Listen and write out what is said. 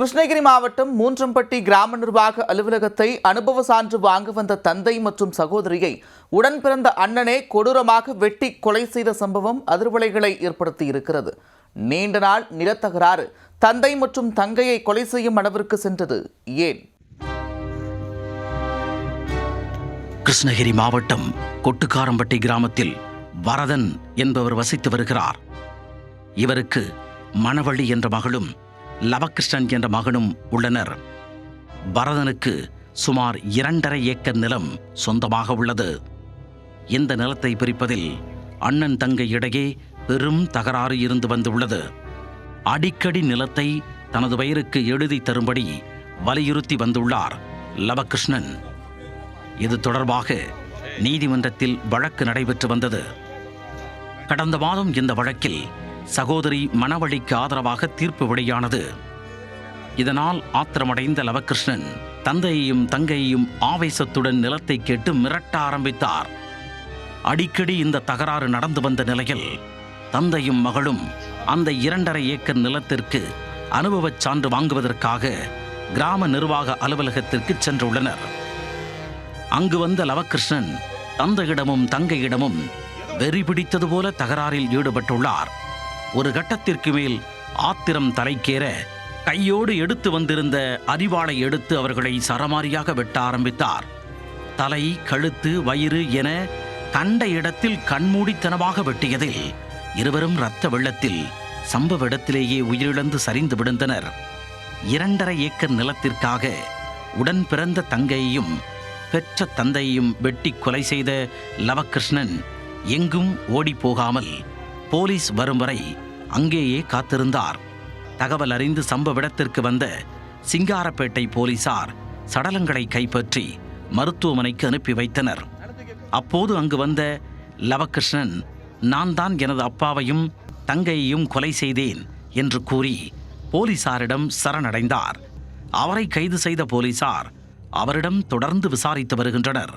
கிருஷ்ணகிரி மாவட்டம் மூன்றம்பட்டி கிராம நிர்வாக அலுவலகத்தை அனுபவ சான்று வாங்க வந்த தந்தை மற்றும் சகோதரியை உடன் பிறந்த அண்ணனே கொடூரமாக வெட்டி கொலை செய்த சம்பவம் அதிர்வலைகளை ஏற்படுத்தியிருக்கிறது. நீண்ட நாள் நிலத்தகராறு தந்தை மற்றும் தங்கையை கொலை செய்யும் அளவிற்கு சென்றது ஏன்? கிருஷ்ணகிரி மாவட்டம் கொட்டுக்காரம்பட்டி கிராமத்தில் வரதன் என்பவர் வசித்து வருகிறார். இவருக்கு மணவள்ளி என்ற மகளும் லவகிருஷ்ணன் என்ற மகனும் உள்ளனர். பரதனுக்கு சுமார் 2.5 ஏக்கர் நிலம் சொந்தமாக உள்ளது. இந்த நிலத்தை பிரிப்பதில் அண்ணன் தங்கை இடையே பெரும் தகராறு இருந்து வந்துள்ளது. அடிக்கடி நிலத்தை தனது பெயருக்கு எழுதி தரும்படி வலியுறுத்தி வந்துள்ளார் லவகிருஷ்ணன். இது தொடர்பாக நீதிமன்றத்தில் வழக்கு நடைபெற்று வந்தது. கடந்த மாதம் இந்த வழக்கில் சகோதரி மணவள்ளிக்கு ஆதரவாக தீர்ப்பு வெளியானது. இதனால் ஆத்திரமடைந்த லவகிருஷ்ணன் தந்தையையும் தங்கையையும் ஆவேசத்துடன் நிலத்தை கேட்டு மிரட்ட ஆரம்பித்தார். அடிக்கடி இந்த தகராறு நடந்து வந்த நிலையில் தந்தையும் மகளும் அந்த 2.5 ஏக்கர் நிலத்திற்கு அனுபவச் சான்று வாங்குவதற்காக கிராம நிர்வாக அலுவலகத்திற்கு சென்றுள்ளனர். அங்கு வந்த லவகிருஷ்ணன் தந்தையிடமும் தங்கையிடமும் வெறி பிடித்தது போல தகராறில் ஈடுபட்டுள்ளார். ஒரு கட்டத்திற்கு மேல் ஆத்திரம் தலைக்கேற கையோடு எடுத்து வந்திருந்த அரிவாளை எடுத்து அவர்களை சரமாரியாக வெட்ட ஆரம்பித்தார். தலை, கழுத்து, வயிறு என கண்ட இடத்தில் கண்மூடித்தனமாக வெட்டியதில் இருவரும் இரத்த வெள்ளத்தில் சம்பவ இடத்திலேயே உயிரிழந்து சரிந்து விழுந்தனர். 2.5 ஏக்கர் நிலத்திற்காக உடன் பிறந்த தங்கையையும் பெற்ற தந்தையையும் வெட்டி கொலை செய்த லவகிருஷ்ணன் எங்கும் ஓடி போகாமல் போலீஸ் வரும் வரை அங்கேயே காத்திருந்தார். தகவல் அறிந்து சம்பவ இடத்திற்கு வந்த சிங்காரப்பேட்டை போலீசார் சடலங்களை கைப்பற்றி மருத்துவமனைக்கு அனுப்பி வைத்தனர். அப்போது அங்கு வந்த லவகிருஷ்ணன், நான் தான் எனது அப்பாவையும் தங்கையையும் கொலை செய்தேன் என்று கூறி போலீசாரிடம் சரணடைந்தார். அவரை கைது செய்த போலீசார் அவரிடம் தொடர்ந்து விசாரித்து வருகின்றனர்.